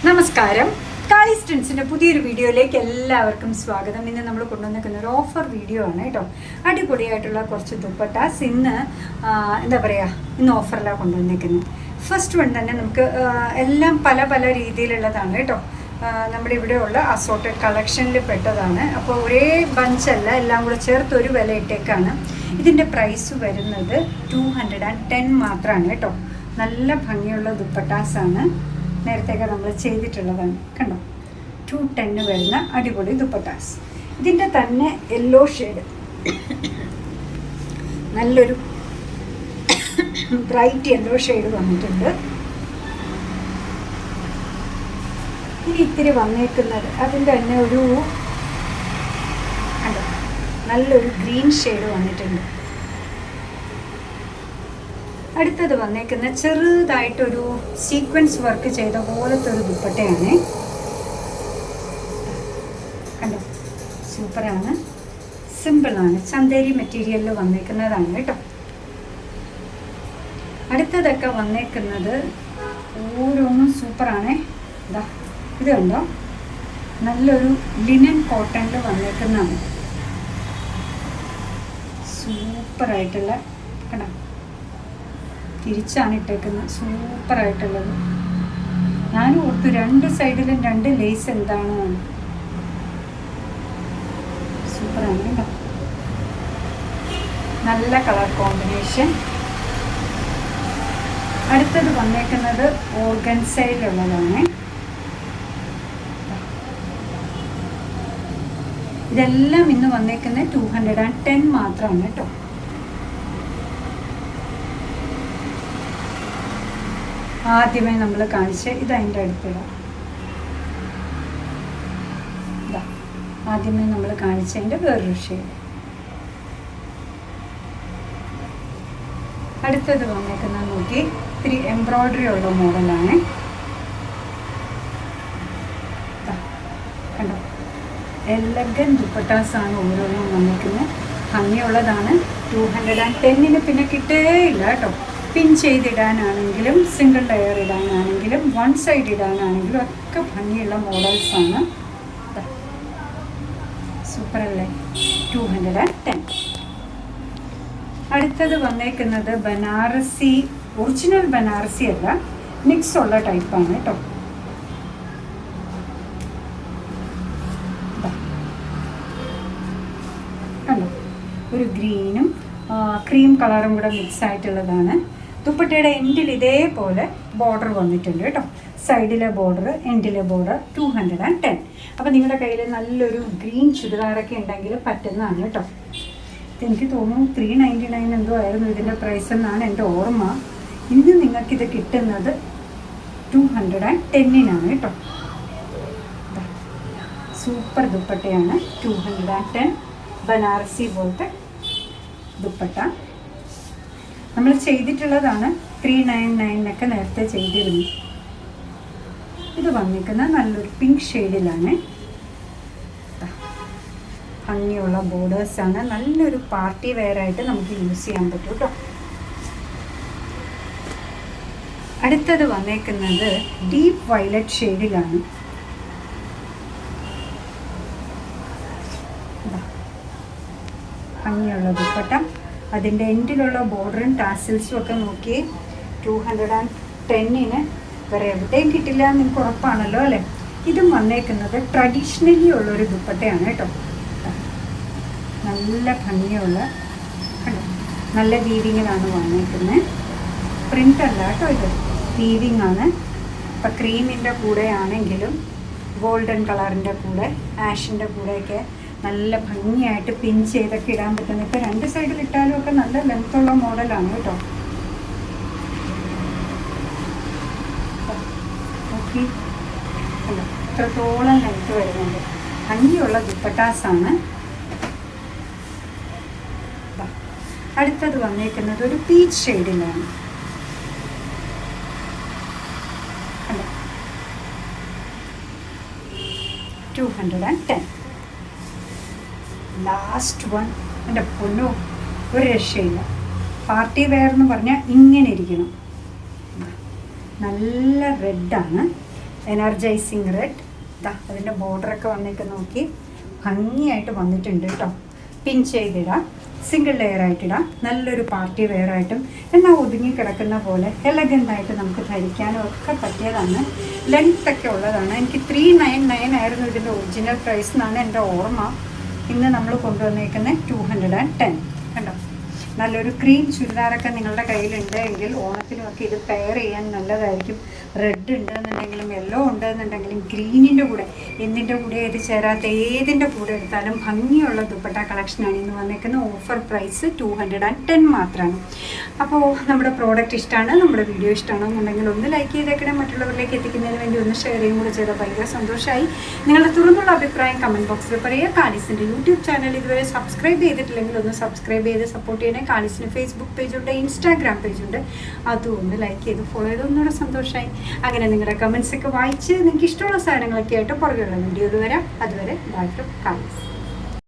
നമസ്കാരം. കാളി സ്റ്റിൻസിൻ്റെ പുതിയൊരു വീഡിയോയിലേക്ക് എല്ലാവർക്കും സ്വാഗതം. ഇന്ന് നമ്മൾ കൊണ്ടുവന്നിരിക്കുന്ന ഒരു ഓഫർ വീഡിയോ ആണ് കേട്ടോ. അടിപൊളിയായിട്ടുള്ള കുറച്ച് ദുപ്പട്ടാസ് ഇന്ന് എന്താ പറയുക, ഇന്ന് ഓഫറിലാണ് കൊണ്ടുവന്നിരിക്കുന്നത്. ഫസ്റ്റ് വൺ തന്നെ നമുക്ക് എല്ലാം പല പല രീതിയിലുള്ളതാണ് കേട്ടോ. നമ്മുടെ ഇവിടെയുള്ള അസോർട്ടഡ് കളക്ഷനിൽ പെട്ടതാണ്. അപ്പോൾ ഒരേ ബഞ്ചല്ല, എല്ലാം കൂടെ ചേർത്ത് ഒരു വില ഇട്ടേക്കാണ്. ഇതിൻ്റെ പ്രൈസ് വരുന്നത് 210 മാത്രമാണ് കേട്ടോ. നല്ല ഭംഗിയുള്ള ദുപ്പട്ടാസാണ്. നേരത്തെയൊക്കെ നമ്മൾ ചെയ്തിട്ടുള്ളതാണ്. കണ്ടോ, 210 വരുന്ന അടിപൊളി ദുപ്പട്ടാസ്. ഇതിൻ്റെ തന്നെ യെല്ലോ ഷെയ്ഡ്, നല്ലൊരു ബ്രൈറ്റ് യെല്ലോ ഷെയ്ഡ് വന്നിട്ടുണ്ട്. ഇനി ഇത്തിരി വന്നേക്കുന്നത് അതിൻ്റെ തന്നെ ഒരു കണ്ടോ, നല്ലൊരു ഗ്രീൻ ഷെയ്ഡ് വന്നിട്ടുണ്ട്. അടുത്തത് വന്നേക്കുന്ന ചെറുതായിട്ടൊരു സീക്വൻസ് വർക്ക് ചെയ്ത പോലത്തെ ഒരു ദുപ്പട്ടയാണ്. കണ്ടോ, സൂപ്പറാണ്, സിമ്പിളാണ്, ചന്തേരി മെറ്റീരിയലിൽ വന്നേക്കുന്നതാണ് കേട്ടോ. അടുത്തതൊക്കെ വന്നേക്കുന്നത് ഓരോന്നും സൂപ്പറാണ്. ഇതാ ഇത് കണ്ടോ, നല്ലൊരു ലിനൻ കോട്ടണിൽ വന്നേക്കുന്നതാണ്. സൂപ്പറായിട്ടുള്ള കണ്ടോ, തിരിച്ചാണ് ഇട്ടേക്കുന്നത്. സൂപ്പറായിട്ടുള്ളത്. ഞാനും ഓർത്തു രണ്ട് സൈഡിലും രണ്ട് ലേസ് എന്താണ്. സൂപ്പറാണ് കേട്ടോ, നല്ല കളർ കോമ്പിനേഷൻ. അടുത്തത് വന്നേക്കുന്നത് ഓർഗൻസയിലുള്ളതാണ്. ഇതെല്ലാം ഇന്ന് വന്നേക്കുന്നത് 210 മാത്രമാണ് കേട്ടോ. ആദ്യമേ നമ്മൾ കാണിച്ച ഇതതിൻ്റെ അടുത്തിടാം. ആദ്യമേ നമ്മൾ കാണിച്ചതിൻ്റെ വേറൊരു ഷെയ്ഡ്. അടുത്തത് വന്നേക്കുന്നത് നോക്കി, ഇത്തിരി എംബ്രോയ്ഡറി ഉള്ള മോഡലാണ്. കണ്ടോ, എലഗൻ ദുപ്പട്ടാസാണ് ഓരോന്നും വന്നേക്കുന്നത്. ഭംഗിയുള്ളതാണ്. 210 പിന്നെ കിട്ടുകയില്ല കേട്ടോ. പിൻ ചെയ്തിടാനാണെങ്കിലും സിംഗിൾ ലെയർ ഇടാനാണെങ്കിലും വൺ സൈഡ് ഇടാനാണെങ്കിലും ഒക്കെ ഭംഗിയുള്ള മോഡൽസാണ്. സൂപ്പറല്ലേ, 210. അടുത്തത് വന്നേക്കുന്നത് ബനാറസി, ഒറിജിനൽ ബനാറസി അല്ല, മിക്സ് ഉള്ള ടൈപ്പാണ് കേട്ടോ. കണ്ടോ, ഒരു ഗ്രീനും ക്രീം കളറും കൂടെ മിക്സ് ആയിട്ടുള്ളതാണ്. ദുപ്പട്ടയുടെ എൻഡിൽ ഇതേപോലെ ബോർഡർ വന്നിട്ടുണ്ട് കേട്ടോ. സൈഡിലെ ബോർഡർ, എൻഡിലെ ബോർഡർ. 210. അപ്പോൾ നിങ്ങളുടെ കയ്യിൽ നല്ലൊരു ഗ്രീൻ ചുരിദാറൊക്കെ ഉണ്ടെങ്കിൽ പറ്റുന്നതാണ് കേട്ടോ. എനിക്ക് തോന്നുന്നു 399 എന്തോ ആയിരുന്നു ഇതിൻ്റെ പ്രൈസ് എന്നാണ് എൻ്റെ ഓർമ്മ. ഇന്ന് നിങ്ങൾക്കിത് കിട്ടുന്നത് 210 കേട്ടോ. സൂപ്പർ ദുപ്പട്ടയാണ്. 210 ബനാറസി പോലത്തെ ദുപ്പട്ട നമ്മൾ ചെയ്തിട്ടുള്ളതാണ്. 399 നേരത്തെ ചെയ്തിരുന്നു. ഇത് വന്നിരിക്കുന്ന നല്ലൊരു പിങ്ക് ഷെയ്ഡിലാണ്. ഭംഗിയുള്ള ബോർഡേഴ്സാണ്. നല്ലൊരു പാർട്ടി വെയർ ആയിട്ട് നമുക്ക് യൂസ് ചെയ്യാൻ പറ്റും കേട്ടോ. അടുത്തത് വന്നേക്കുന്നത് ഡീപ്പ് വയലറ്റ് ഷെയ്ഡിലാണ്. ഭംഗിയുള്ള ദുപ്പട്ട. അതിൻ്റെ എൻഡിലുള്ള ബോർഡറും ടാസിൽസും ഒക്കെ നോക്കി 210 വേറെ എവിടെയും കിട്ടില്ല എന്ന് നിങ്ങൾക്ക് ഉറപ്പാണല്ലോ അല്ലേ. ഇതും വന്നേക്കുന്നത് ട്രഡീഷണലി ഉള്ളൊരു ദുപ്പട്ടയാണ് കേട്ടോ. നല്ല ഭംഗിയുള്ള നല്ല വീവിങ്ങിലാണ് വന്നേക്കുന്നത്. പ്രിൻ്റ് അല്ല കേട്ടോ, ഇത് വീവിങ് ആണ്. ഇപ്പം ക്രീമിൻ്റെ കൂടെ ആണെങ്കിലും ഗോൾഡൻ കളറിൻ്റെ കൂടെ ആഷിൻ്റെ കൂടെയൊക്കെ നല്ല ഭംഗിയായിട്ട് പിൻ ചെയ്തൊക്കെ ഇടാൻ പറ്റുന്നത്. ഇപ്പോൾ രണ്ട് സൈഡിൽ ഇട്ടാലും ഒക്കെ നല്ല ലെങ്ത്തുള്ള മോഡലാണ് കേട്ടോ. ഓക്കെ, അല്ല ഇത്രത്തോളം ലെങ്ത്ത് വരുന്നുണ്ട്. ഭംഗിയുള്ള ദുപ്പട്ടാസാണ്. അടുത്തത് വന്നേക്കുന്നത് ഒരു പീച്ച് ഷെയ്ഡിലാണ്. അല്ല 210. ലാസ്റ്റ് വൺ, എൻ്റെ പൊന്നോ ഒരു രക്ഷയില്ല. പാർട്ടി വെയർ എന്ന് പറഞ്ഞാൽ ഇങ്ങനെ ഇരിക്കണം. നല്ല റെഡാണ്, എനർജൈസിങ് റെഡ്. ഇതാ അതിൻ്റെ ബോർഡറൊക്കെ വന്നേക്ക് നോക്കി ഭംഗിയായിട്ട് വന്നിട്ടുണ്ട് കേട്ടോ. പിൻ ചെയ്തിടാം, സിംഗിൾ ലെയർ ആയിട്ടിടാം, നല്ലൊരു പാർട്ടി വെയർ ആയിട്ടും എന്നാൽ ഒതുങ്ങി കിടക്കുന്ന പോലെ എലഗൻ്റായിട്ട് നമുക്ക് ധരിക്കാനും ഒക്കെ പറ്റിയതാണ്. ലെങ്ത് ഒക്കെ ഉള്ളതാണ്. എനിക്ക് 399 ആയിരുന്നു ഇതിൻ്റെ ഒറിജിനൽ പ്രൈസ് എന്നാണ് എൻ്റെ ഓർമ്മ. ഇന്ന് നമ്മൾ കൊണ്ടുവന്നേക്കുന്നത് 210. കണ്ടോ, നല്ലൊരു ക്രീം ചുരിദാറൊക്കെ നിങ്ങളുടെ കയ്യിലുണ്ട് എങ്കിൽ ഓണത്തിനുമൊക്കെ ഇത് പെയർ ചെയ്യാൻ നല്ലതായിരിക്കും. റെഡ് ഉണ്ടെന്നുണ്ടെങ്കിലും യെല്ലോ ഉണ്ടെന്നുണ്ടെങ്കിലും ഗ്രീനിൻ്റെ കൂടെ എന്തിൻ്റെ കൂടെ ഇത് ചേരാത്ത ഏതിൻ്റെ കൂടെ എടുത്താലും ഭംഗിയുള്ള ദുപ്പട്ട കളക്ഷനാണ് ഇന്ന് വന്നേക്കുന്നത്. ഓഫർ പ്രൈസ് 210 മാത്രമാണ്. അപ്പോൾ നമ്മുടെ പ്രോഡക്റ്റ് ഇഷ്ടമാണ്, നമ്മുടെ വീഡിയോ ഇഷ്ടമാണെന്നുണ്ടെങ്കിൽ ഒന്ന് ലൈക്ക് ചെയ്തേക്കണം. മറ്റുള്ളവരിലേക്ക് എത്തിക്കുന്നതിന് വേണ്ടി ഒന്ന് ഷെയർ ചെയ്യും കൂടെ ചെയ്താൽ ഭയങ്കര സന്തോഷമായി. നിങ്ങളുടെ തുറന്നുള്ള അഭിപ്രായം കമൻറ്റ് ബോക്സിൽ പറയുക. കാലിസിൻ്റെ യൂട്യൂബ് ചാനൽ ഇതുവരെ സബ്സ്ക്രൈബ് ചെയ്തിട്ടില്ലെങ്കിൽ ഒന്ന് സബ്സ്ക്രൈബ് ചെയ്ത് സപ്പോർട്ട് ചെയ്യണേ. കാലിസിന് ഫേസ്ബുക്ക് പേജുണ്ട്, ഇൻസ്റ്റാഗ്രാം പേജുണ്ട്, അതുകൊണ്ട് ലൈക്ക് ചെയ്ത് ഫോളോ ചെയ്ത് ഒന്നുകൂടെ സന്തോഷമായി. അങ്ങനെ നിങ്ങളുടെ കമൻസ് ഒക്കെ വായിച്ച് നിങ്ങൾക്ക് ഇഷ്ടമുള്ള സാധനങ്ങളൊക്കെ ആയിട്ട് പുറകെയുള്ള വീഡിയോയിൽ വരാം. അതുവരെ ബൈ ഫ്രം കാലിസ്.